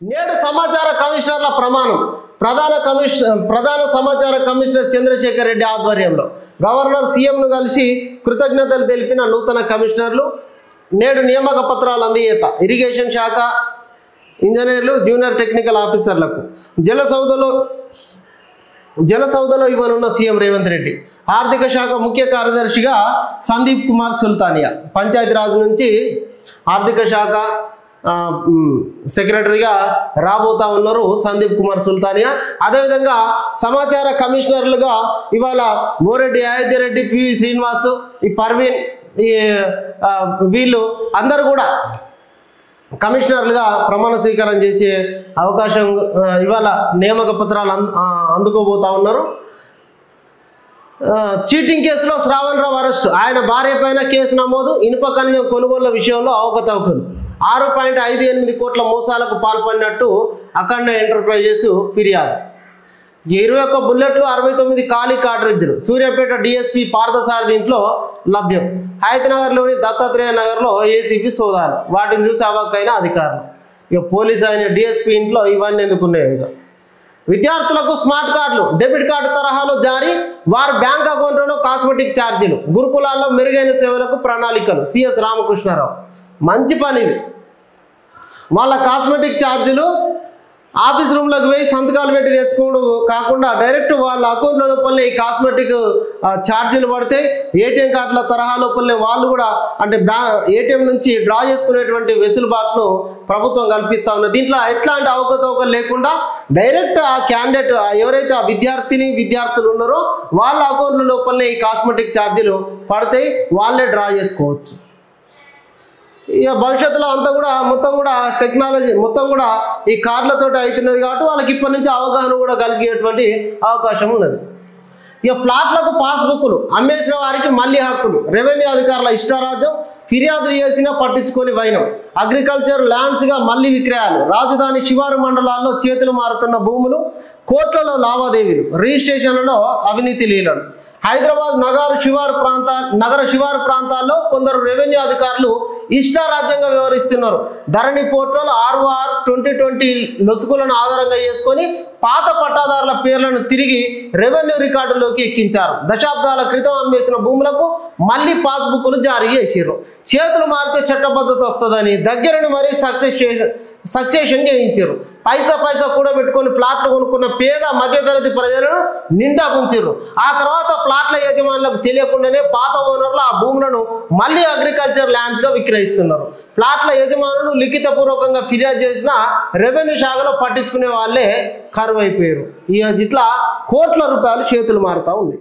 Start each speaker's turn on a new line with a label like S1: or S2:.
S1: నేడు సమాచార కమిషనర్ల ప్రమాణం ప్రధాన సమాచార కమిషనర్ చంద్రశేఖర్ రెడ్డి ఆధ్వర్యంలో గవర్నర్ సీఎంను కలిసి కృతజ్ఞతలు తెలిపిన నూతన కమిషనర్లు నేడు నియామక పత్రాలు అందజేత ఇరిగేషన్ శాఖ ఇంజనీర్లు జూనియర్ టెక్నికల్ ఆఫీసర్లకు జలసౌదలో ఇవ్వనున్న సీఎం రేవంత్ రెడ్డి ఆర్థిక శాఖ ముఖ్య కార్యదర్శిగా సందీప్ కుమార్ సుల్తానియా పంచాయతీరాజ్ నుంచి ఆర్థిక శాఖ సెక్రటరీగా రాబోతా ఉన్నారు సందీప్ కుమార్ సుల్తానియా. అదేవిధంగా సమాచార కమిషనర్లుగా ఇవాళ మోరెడ్డి అయోధ్యరెడ్డి, పివి శ్రీనివాస్, ఈ పర్వీన్, ఈ వీళ్ళు అందరూ కూడా కమిషనర్లుగా ప్రమాణ స్వీకారం చేసే అవకాశం ఇవాళ నియామక పత్రాలు అందుకోబోతా ఉన్నారు. చీటింగ్ కేసులో శ్రావణ్ రావు అరెస్టు, ఆయన భార్య పైన కేసు నమోదు. ఇనుప ఖనిజం కొనుగోళ్ల విషయంలో అవకతవకలు 6.58 కోట్ల మోసాలకు పాల్పడినట్టు అఖండ ఎంటర్ప్రైజెస్ ఫిర్యాదు. 21 బుల్లెట్లు, 69 ఖాళీ కార్ట్రిడ్జ్లు సూర్యాపేట డిఎస్పీ పార్థసారథి ఇంట్లో లభ్యం. హైదరాబాద్లోని దత్తాత్రేయ నగర్లో ఏసీపీ సోదాలు, వాటిని చూసి అవాక్కైన అధికారులు. ఇక పోలీసు అయిన డిఎస్పీ ఇంట్లో ఇవన్నీ ఎందుకున్నాయి. ఇక విద్యార్థులకు స్మార్ట్ కార్డులు డెబిట్ కార్డు తరహాలో జారీ, వారి బ్యాంక్ అకౌంట్లలో కాస్మెటిక్ ఛార్జీలు, గురుకులాల్లో మెరుగైన సేవలకు ప్రణాళికలు. సిఎస్ రామకృష్ణారావు మంచి పని. వాళ్ళ కాస్మెటిక్ ఛార్జీలు ఆఫీస్ రూమ్లోకి పోయి సంతకాలు పెట్టి తెచ్చుకోవడం కాకుండా డైరెక్ట్ వాళ్ళ అకౌంట్ల లోపలనే ఈ కాస్మెటిక్ ఛార్జీలు పడితే ఏటీఎం కార్డుల తరహా లోపలనే వాళ్ళు కూడా అంటే ఏటీఎం నుంచి డ్రా చేసుకునేటువంటి వెసులుబాటును ప్రభుత్వం కల్పిస్తూ ఉన్నది. దీంట్లో ఎట్లాంటి అవకతవకలు లేకుండా డైరెక్ట్ ఆ క్యాండిడేట్ ఎవరైతే ఆ విద్యార్థులు ఉన్నారో వాళ్ళ అకౌంట్ల లోపలనే ఈ కాస్మెటిక్ ఛార్జీలు పడతాయి, వాళ్ళే డ్రా చేసుకోవచ్చు. ఇక భవిష్యత్తులో అంతా కూడా మొత్తం కూడా టెక్నాలజీ మొత్తం కూడా ఈ కార్డులతో అవుతున్నది కాబట్టి వాళ్ళకి ఇప్పటి నుంచి అవగాహన కూడా కలిగేటువంటి అవకాశం ఉన్నది. ఇక ప్లాట్లకు పాస్బుక్లు అమ్మేసిన వారికి మళ్ళీ హక్కులు, రెవెన్యూ అధికారుల ఇష్టారాజ్యం, ఫిర్యాదులు చేసినా పట్టించుకొని వైనం. అగ్రికల్చర్ ల్యాండ్స్గా మళ్ళీ విక్రయాలు, రాజధాని శివారు మండలాల్లో చేతులు మారుతున్న భూములు, కోట్లలో లావాదేవీలు, రిజిస్ట్రేషన్లలో అవినీతి లీలలు. హైదరాబాద్ నగర శివారు ప్రాంతాల్లో కొందరు రెవెన్యూ అధికారులు ఇష్టారాజ్యంగా వ్యవహరిస్తున్నారు. ధరణి పోర్టల్ ROR 2020 లొసుగులను ఆధారంగా చేసుకొని పాత పట్టాదారుల పేర్లను తిరిగి రెవెన్యూ రికార్డులోకి ఎక్కించారు. దశాబ్దాల క్రితం అమ్మేసిన భూములకు మళ్ళీ పాస్బుక్లు జారీ చేసారు. చేతులు మారితే చట్టబద్ధత వస్తుందని దగ్గరని మరీ సక్సెషన్ చేయించారు. పైసా కూడా పెట్టుకొని ఫ్లాట్లు కొనుక్కున్న పేద మధ్యతరగతి ప్రజలను నిండా ఉంచారు. ఆ తర్వాత ఫ్లాట్ల యజమానులకు తెలియకుండానే పాత ఓనర్లు ఆ భూములను మళ్ళీ అగ్రికల్చర్ ల్యాండ్స్గా విక్రయిస్తున్నారు. ఫ్లాట్ల యజమానులు లిఖితపూర్వకంగా ఫిర్యాదు చేసినా రెవెన్యూ శాఖలో పట్టించుకునే వాళ్ళే కరువైపోయారు. ఇట్లా కోట్ల రూపాయలు చేతులు మారుతూ ఉంది.